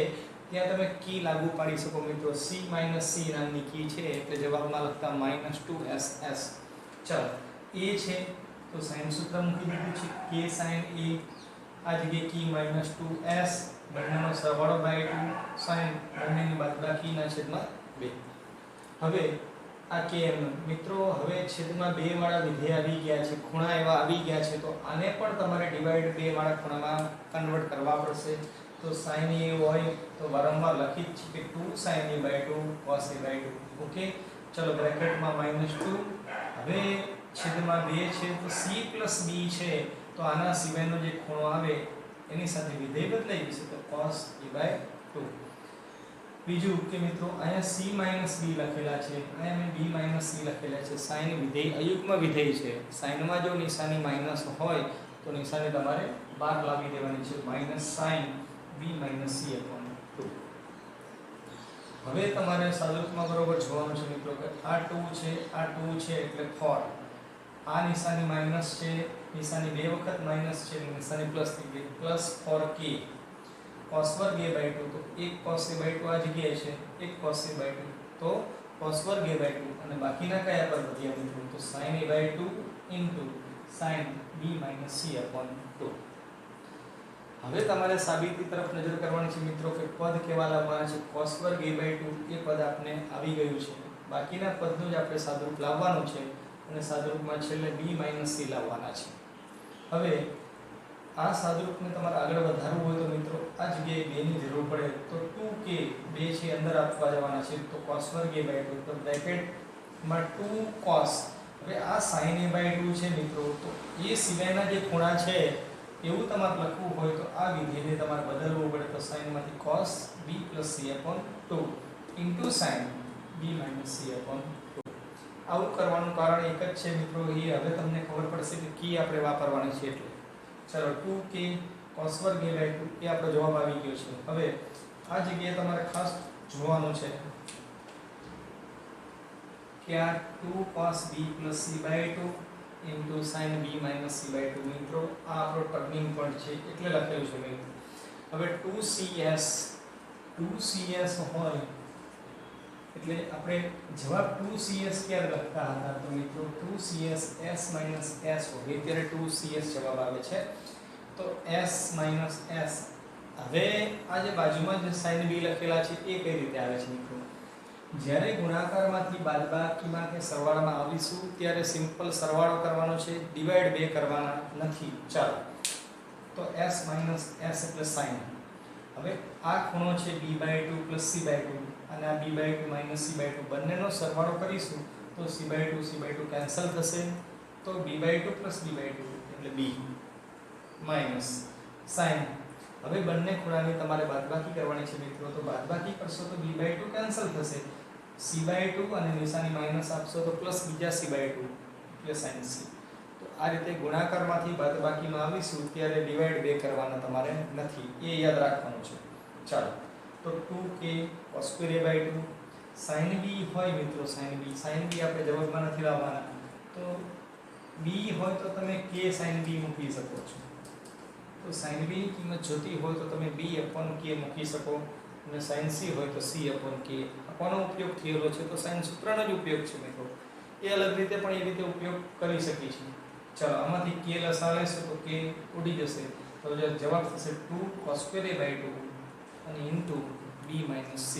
ત્યાં તમે કી લાગુ પાડી શકો મિત્રો. c - c નામની કી છે એટલે જવાબમાં લખતા -2ss. ચાલો a છે તો sin સૂત્ર મૂકી દીધું છે k sin a. આ જગ્યાએ કી -2s, બંનેનો સરવાળો / 2 sin બંનેની બાદબાકીના છેદમાં 2. હવે આ km મિત્રો, હવે છેદમાં 2 વાળા વિધેય આવી ગયા છે, ખૂણા એવા આવી ગયા છે, તો આને પણ તમારે ડિવાઇડ 2 વાળા ખૂણામાં કન્વર્ટ કરવા પડશે. તો sin a હોય તો વારંવાર લખી જ છે કે 2 sin a/2 cos a/2. Okay. ચલો બ્રેકેટમાં -2. હવે છેદમાં 2 છે તો c + b છે તો આના સિવાયનો જે ખૂણો આવે એની સાથે વિધેય બદલાઈ જશે તો cos a/2. બીજું કે મિત્રો અહીંયા c - b લખેલા છે, અહીંયા મેં b - c લખેલા છે. sin વિધેય અયુગ્મ વિધેય છે. સાઇનમાં જો નિશાની માઈનસ હોય તો નિશાની તમારે બહાર લાવી દેવાની છે. -sin b - c/2. હવે તમારે સાદુરૂપમાં બરોબર જોવાનું છે મિત્રો કે આ 2 છે, આ 2 છે એટલે 4. આ નિશાની માઈનસ છે, નિશાની 2 વખત માઈનસ છે, નિશાની પ્લસ થઈ ગઈ, +4k cos2 a/2. તો 1 cos a/2 આ જગ્યાએ છે, 1 cos a/2 તો cos2 a/2 અને બાકીના કયા પદ વધ્યા મિત્રો? તો sin a/2 into sin b - c upon 2. હવે તમારે સાબિતી તરફ નજર કરવાની છે મિત્રો કે પદ કેવા લાવવાના છે. cos વર્ગ a/2 એ પદ આપને આવી ગયું છે. બાકીના પદનું જ આપણે સાદુરૂપ લાવવાનું છે અને સાદુરૂપમાં છેલ્લે b - c લાવવાના છે. હવે આ સાદુરૂપને તમારે આગળ વધારવું હોય તો મિત્રો આ જગ્યાએ 2 ની જરૂર પડે તો 2k 2 છે અંદર આપવા જવાના છે. તો cos વર્ગ a/2 તો બ્રેકેટમાં 2 cos. હવે આ sin a/2 છે મિત્રો, તો એ સિવાયના જે ખૂણા છે એવું તમારે લખવું હોય તો આ વિધેયને તમારે બદલવું પડે. તો sin માંથી cos b + c upon 2 into sin b - c upon 2. આવું કરવાનું કારણ એક જ છે મિત્રો, એ હવે તમને ખબર પડશે કે કી આપણે વાપરવાની છે એટલે. ચલો 2k cos વર્ગ a/2 એ આપણો જવાબ આવી ગયો છે. હવે આ જગ્યાએ તમારે ખાસ જોવાનું છે કે આ 2 cos b + c/2 into sin b - c/2 મિત્રો આ આપણો ટર્નિંગ પોઈન્ટ છે એટલે લખેલું છે મિત્રો. હવે 2cs હોય એટલે આપણે જવાબ 2cs ક્યારે લખતા હતા? તો મિત્રો 2cs s - s હોય ત્યારે 2cs જવાબ આવે છે. તો s - s. હવે આ જે બાજુમાં જે sin b લખેલા છે એ કઈ રીતે આવે છે મિત્રો? જ્યારે ગુણાકારમાંથી બાદબાકીમાં કે સરવાળામાં આવીશું ત્યારે સિમ્પલ સરવાળો કરવાનો છે, ડિવાઈડ 2 કરવાના નથી. ચાલો તો s - s એટલે sin. હવે આ ખૂણો છે b/2 + c/2 અને આ b/2 - c/2 બંનેનો સરવાળો કરીશું તો c/2 કેન્સલ થશે. તો b/2 + b/2 એટલે b માઈનસ sin. હવે બંને ખૂણાની તમારે બાદબાકી કરવાની છે મિત્રો, તો બાદબાકી કરશો તો b/2 કેન્સલ થશે. c/2 અને નિશાની માઈનસ આપશો તો પ્લસ બીજા c/2 એટલે sin c. તો આ રીતે ગુણાકારમાંથી બાદબાકીમાં આવીશું ત્યારે ડિવાઈડ 2 કરવાના તમારે નથી, એ યાદ રાખવાનું છે. ચાલો તો 2k cos a/2 sin b હોય મિત્રો, sin b આપણે જવાબમાં નથી લાવવાના. તો b હોય તો તમે k sin b મૂકી શકો છો. તો sin b ની કિંમત જોતી હોય તો તમે b upon k મૂકી શકો અને sin c હોય તો c upon k. કોનો ઉપયોગ થયેલો છે? તો sin સૂત્રનો જ ઉપયોગ છે મિત્રો. એ અલગ રીતે પણ એ રીતે ઉપયોગ કરી શકી છે. ચાલો આમાંથી k લસા લેશો તો k ઉડી જશે. તો જવાબ થશે 2 cos a/2 અને ઇન્ટુ b - c.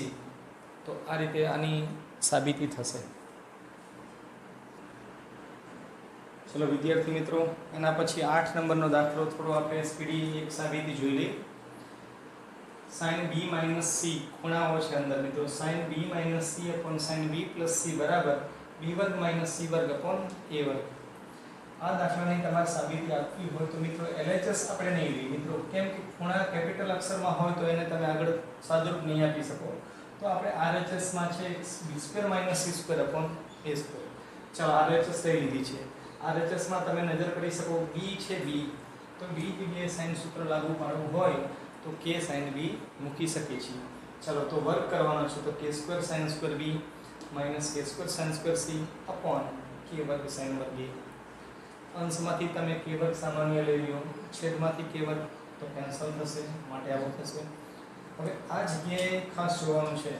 તો આ રીતે આની સાબિતી થશે. ચલો વિદ્યાર્થી મિત્રો, એના પછી 8 નંબરનો દાખલો થોડો આપણે સ્પીડી એક સાબિતી જોઈ લઈએ. sin b - c ખૂણાઓ છે અંદર મિત્રો. sin b - c upon sin b + c બરાબર b² - c² upon a². આ દાખલાની તમારે સાબિતી આપવી હોય તો મિત્રો LHS આપણે નહીં લઈએ મિત્રો, કેમ કે ખૂણા કેપિટલ અક્ષરમાં હોય તો એને તમે આગળ સાદુરૂપ નહીં આપી શકો. તો આપણે RHS માં છે b² - c² upon a². ચાલો RHS લઈ લીધી છે. RHS માં તમે નજર કરી શકો b છે b, તો b જગ્યાએ sin સૂત્ર લાગુ પાડવું હોય તો k sin b મૂકી શકીએ છીએ. ચલો તો વર્ગ કરવાનો છે તો k² sin² b - k² sin² c upon k વર્ગ sin વર્ગ a. અંશમાંથી તમે k વર્ગ સામાન્ય લઈ લો, છેદમાંથી k વર્ગ તો કેન્સલ થશે, માટે આવું થશે. હવે આ જગ્યાએ ખાસ જોવાનું છે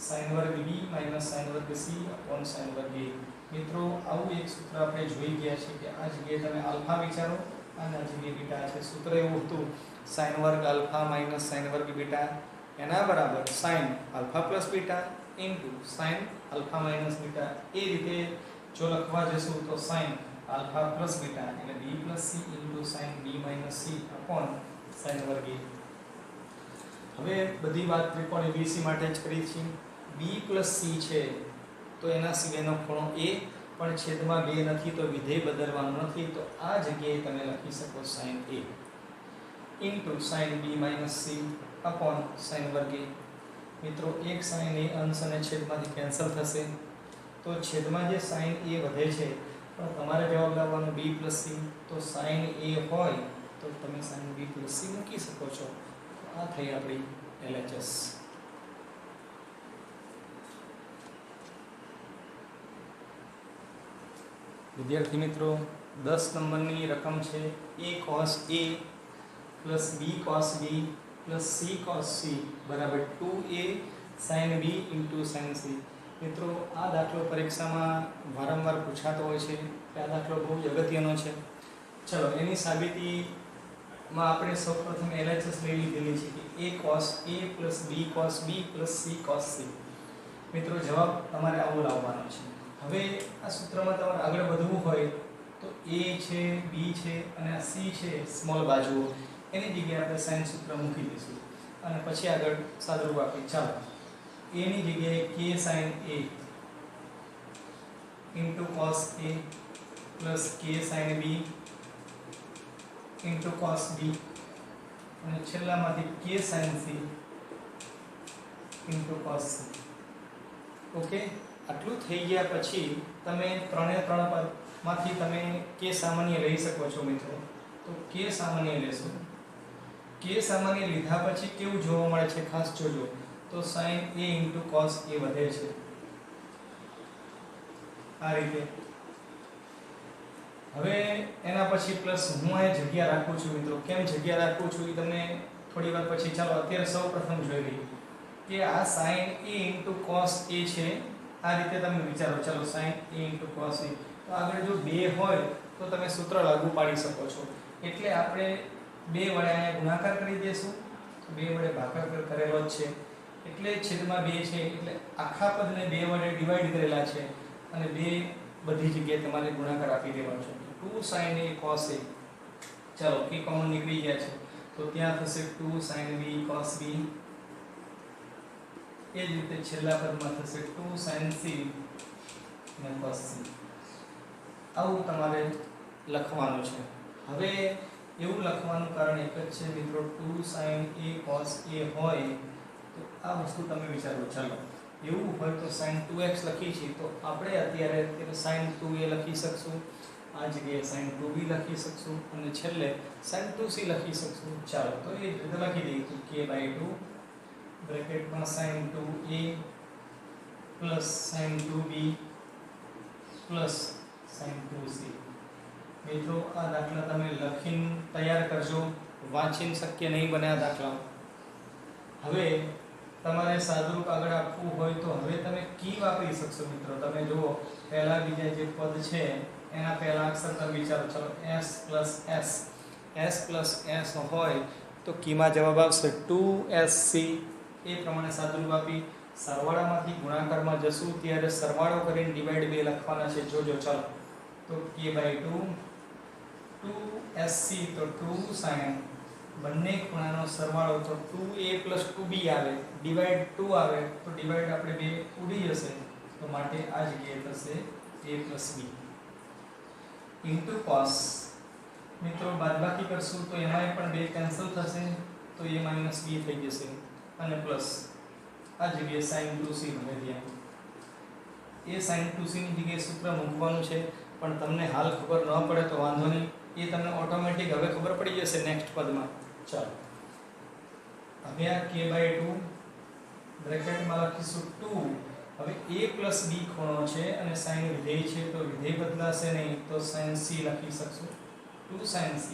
sin વર્ગ b - sin વર્ગ c upon sin વર્ગ a. મિત્રો આવું એક સૂત્ર આપણે જોઈ ગયા છે કે આ જગ્યાએ તમે આલ્ફા વિચારો અને આ જગ્યાએ બીટા છે. સૂત્ર એવું હતું sin વર્ગ આલ્ફા - sin વર્ગ બીટા એના બરાબર sin alpha + beta into sin alpha - beta. એ રીતે જો લખવા જશું તો sin આલ્ફા + બીટા એટલે b + c into sin b - c upon sin વર્ગ a. હવે બધી વાત ત્રિકોણ ABC માટે જ કરી છે. b + c છે તો એના સિવાયનો ખૂણો a, પણ છેદમાં 2 નથી તો વિધેય બદલવાનું નથી. તો આ જગ્યાએ તમે લખી શકો sin a into sin b - c upon sin વર્ગ a. મિત્રો એક sin a અંશ અને છેદમાંથી કેન્સલ થશે, તો છેદમાં જે sin a વધે છે પણ તમારે જવાબ લાવવાનો b + c. તો sin a હોય તો તમે sin b + c મૂકી શકો છો. આ થઈ આપણી LHS. વિદ્યાર્થી મિત્રો 10 નંબરની રકમ છે a cos a plus b cos b plus c cos c બરાબર 2a sin b into sin c. મિત્રો આ દાખલો પરીક્ષામાં વારંવાર પૂછાતો હોય છે કે આ દાખલો બહુ જ અગત્યનો છે. ચલો એની સાબિતીમાં આપણે સૌપ્રથમ LHS લઈ લીધેલી છે કે a cos a plus b cos b plus c cos c. મિત્રો જવાબ તમારે આવો લાવવાનો છે. હવે આ સૂત્રમાં તમારે આગળ વધવું હોય તો a છે, b છે અને આ c છે સ્મોલ બાજુઓ, એની જગ્યાએ આપણે સાઇન સૂત્ર મૂકી દઈશું અને પછી આગળ સાદુરૂપ આપી. ચાલો a ની જગ્યાએ k sin a into cos a plus k sin b into cos b અને છેલ્લામાંથી k sin c into cos c. Okay, આટલું થઈ ગયા પછી તમે ત્રણે ત્રણ પદમાંથી તમે k સામાન્ય લઈ શકો છો મિત્રો. તો k સામાન્ય લેશો. k સામાન્ય લીધા પછી કેવું જોવા મળે છે ખાસ જોજો. તો sin a into cos a વધે છે આ રીતે. હવે એના પછી પ્લસ હું આ જગ્યા રાખું છું મિત્રો. કેમ જગ્યા રાખું છું એ તમને થોડી વાર પછી, ચાલો અત્યારે સૌપ્રથમ જોઈ લઈએ કે આ sin a into cos a છે. આ રીતે તમે વિચારો. ચાલો sin a into cos a, તો આગળ જો 2 હોય તો તમે સૂત્ર લાગુ પાડી શકો છો. એટલે આપણે 2 વડે અહીંયા ગુણાકાર કરી દેશું. 2 વડે ભાગાકાર કરેલો જ છે એટલે છેદમાં 2 છે એટલે આખા પદને 2 વડે ડિવાઈડ કરેલા છે અને 2 બધી જગ્યાએ તમારે ગુણાકાર આપી દેવાનો છે. 2 sin a cos a, ચાલો k કોમન નીકળી ગયા છે તો ત્યાં થશે 2 sin b cos b. એ જ રીતે છેલ્લા પદમાં થશે 2 sin c અને cos c. આવું તમારે લખવાનું છે. હવે એવું લખવાનું કારણ એક જ છે મિત્રો, 2 sin a cos a હોય તો આ વસ્તુ તમે વિચારો. ચાલો એવું હોય તો sin 2x લખી છે તો આપણે અત્યારે sin 2a લખી શકશું, આ જગ્યાએ sin 2b લખી શકશું અને છેલ્લે sin 2c લખી શકશું. ચાલો તો એ રીતે લખી દઈએ તો k/2 બ્રેકેટમાં sin 2a plus sin 2b plus sin 2c. મિત્રો આ દાખલા તમે લખીને તૈયાર કરજો, વાંચીને શક્ય નહીં બને આ દાખલા. હવે તમારે સાદુરૂપ આગળ આપવું હોય તો હવે તમે કી વાપરી શકશો મિત્રો. તમે જુઓ પહેલા બીજા જે પદ છે એના પહેલા અક્ષર તમે વિચારો. ચલો s plus s હોય તો કીમાં જવાબ આવશે 2sc. એ પ્રમાણે સાદુરૂપ આપી સરવાળામાંથી ગુણાકારમાં જશું ત્યારે સરવાળો કરીને ડિવાઈડ 2 લખવાના છે. જોજો. ચાલો તો k/2 2sc તો 2 sin બંને ખૂણાનો સરવાળો તો 2a plus 2b આવે, ડિવાઈડ 2 આવે તો ડિવાઈડ આપણે 2 ઉડી જશે તો માટે આ જગ્યાએ થશે a plus b into cos. મિત્રો બાદબાકી કરશું તો એમાંય પણ 2 કેન્સલ થશે તો a minus b થઈ જશે અને પ્લસ આ જગ્યાએ sin 2c ભરી દઈએ. એ sin 2c ની જગ્યાએ સૂત્ર મૂકવાનું છે પણ તમને હાલ ખબર ન પડે તો વાંધો નહીં, એ તમને ઓટોમેટિક હવે ખબર પડી જશે નેક્સ્ટ પદમાં. ચાલો હવે આ k/2 બ્રેકેટમાં લખીશું 2. હવે a plus b ખૂણો છે અને sin વિધેય છે તો વિધેય બદલાશે નહીં તો sin c લખી શકશું. 2 sin c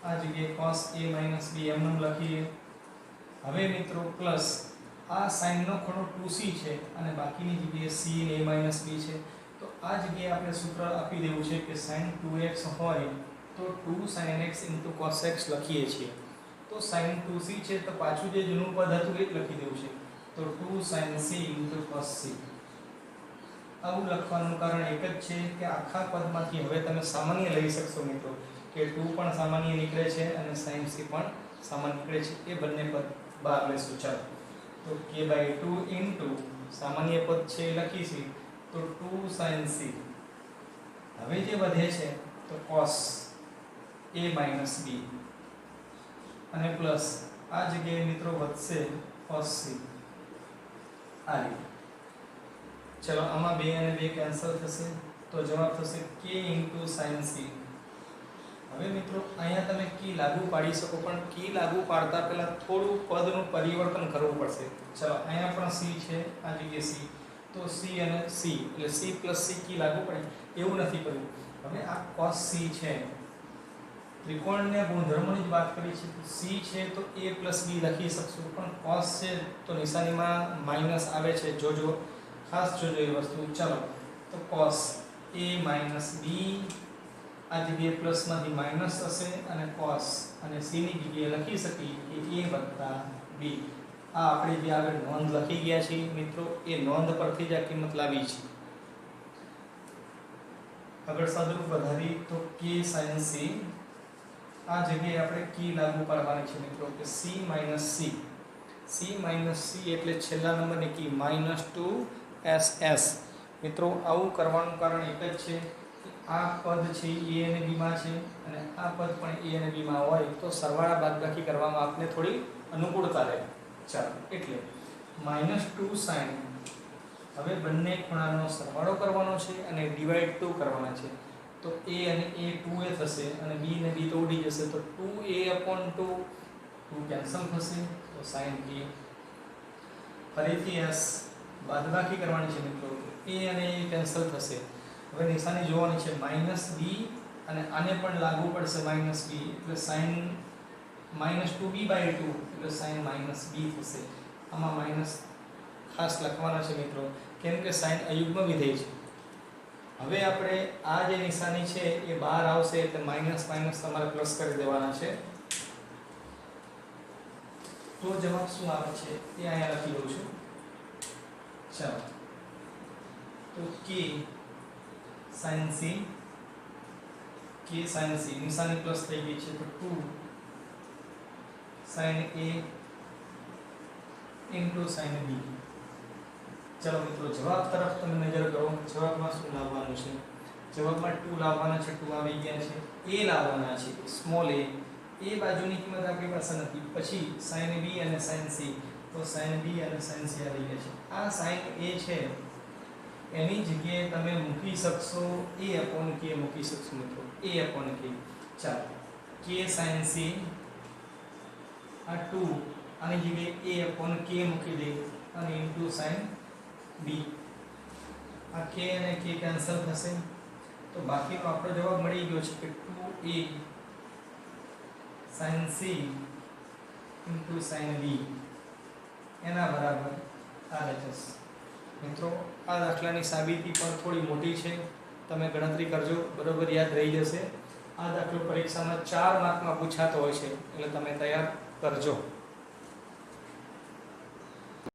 આ જગ્યાએ cos a minus b એમ લખીએ. હવે મિત્રો પ્લસ આ sin નો ખૂણો 2c છે અને બાકીની જગ્યાએ c અને a minus b છે તો આ જગ્યાએ આપણે સૂત્ર આપી દેવું છે કે sin 2x હોય તો 2 sin x into cos x લખીએ છીએ. તો sin 2c છે તો પાછું જે જૂનું પદ હતું એ જ લખી દેવું છે તો 2 sin c into cos c. આવું લખવાનું કારણ એક જ છે કે આખા પદમાંથી હવે તમે સામાન્ય લઈ શકશો મિત્રો કે 2 પણ સામાન્ય નીકળે છે અને sin c પણ સામાન્ય નીકળે છે. એ બંને પદ બહાર લેશું. ચાલો તો k/2 into સામાન્ય પદ છે એ લખીશું તો 2 sin c. હવે જે વધે છે તો cos a minus b અને પ્લસ આ જગ્યાએ મિત્રો વધશે cos c આ રીતે. ચલો આમાં 2 અને 2 કેન્સલ થશે તો જવાબ થશે k into sin c. હવે મિત્રો અહીંયા તમે કી લાગુ પાડી શકો પણ કી લાગુ પાડતા પહેલા થોડું પદનું પરિવર્તન કરવું પડશે. ચલો અહીંયા પણ c છે, આ જગ્યાએ c તો c અને c એટલે c plus c કી લાગુ પડે એવું નથી કર્યું. હવે આ cos c છે, ત્રિકોણના ગુણધર્મોની જ વાત કરી છે. c છે તો a plus b લખી શકશું પણ cos છે તો નિશાનીમાં માઈનસ આવે છે. જોજો ખાસ જોજો એ વસ્તુ. ચાલો તો cos a માઇનસ b આ જગ્યાએ પ્લસમાંથી માઇનસ થશે અને cos અને c ની જગ્યાએ લખી શકીએ કે a વત્તા b. આ આપણે જે આગળ નોંધ લખી ગયા છીએ મિત્રો, એ નોંધ પરથી જ આ કિંમત લાવી છે. આગળ સાદુરૂપ વધારી તો k sin c આ જગ્યાએ આપણે કી લાગુ પાડવાની છે મિત્રો કે c minus c. c minus c એટલે છેલ્લા નંબરની કી -2ss. મિત્રો આવું કરવાનું કારણ એક જ છે કે આ પદ છે a અને b માં છે અને આ પદ પણ a અને b માં હોય તો સરવાળા બાદબાકી કરવામાં આપને થોડી અનુકૂળતા રહે. ચાલો એટલે -2 sin, હવે બંને ખૂણાનો સરવાળો કરવાનો છે અને ડિવાઈડ 2 કરવાના છે. તો a અને a 2a થશે અને b ને b તો ઉડી જશે તો 2a/2 2 કેન્સલ થશે તો sin a. ફરીથી s બાદબાકી કરવાની છે મિત્રો, a અને a કેન્સલ થશે. હવે નિશાની જોવાની છે -b અને આને પણ લાગુ પડશે -b એટલે sin -2b/2 એટલે sin -b થશે. આમાં માઈનસ ખાસ લખવાના છે મિત્રો કેમ કે sin અયુગ્મ વિધેય છે. હવે આપણે આ જે નિશાની છે એ બહાર આવશે એટલે માઈનસ માઈનસ તમારે પ્લસ કરી દેવાના છે. તો જવાબ શું આવે છે એ અહીંયા લખી દઉં છું. ચાલો તો k sin c નિશાની પ્લસ થઈ ગઈ છે તો 2 sin a into sin b. ચલો મિત્રો જવાબ તરફ તમે નજર કરો. જવાબમાં શું લાવવાનું છે? જવાબમાં 2 લાવવાના છે, 2 આવી ગયા છે. a લાવવાના છે, સ્મોલ a. એ બાજુની કિંમત આપણી પાસે નથી. પછી sin b અને sin c, તો sin b અને sin c આવી ગયા છે. આ sin a છે એની જગ્યાએ તમે મૂકી શકશો a/k મૂકી શકશો મિત્રો, a/k. ચાલો k sin c આ 2 આની જગ્યાએ a/k મૂકી દે અને ઇન્ટુ sin b. આ k અને k કેન્સલ થશે તો બાકીનો આપણો જવાબ મળી ગયો છે કે 2a sin c into sin b એના બરાબર RHS. મિત્રો આ દાખલાની સાબિતી પણ થોડી મોટી છે, તમે ગણતરી કરજો, બરોબર યાદ રહી જશે. આ દાખલો પરીક્ષામાં 4 માર્કમાં પૂછાતો હોય છે એટલે તમે તૈયાર કરજો.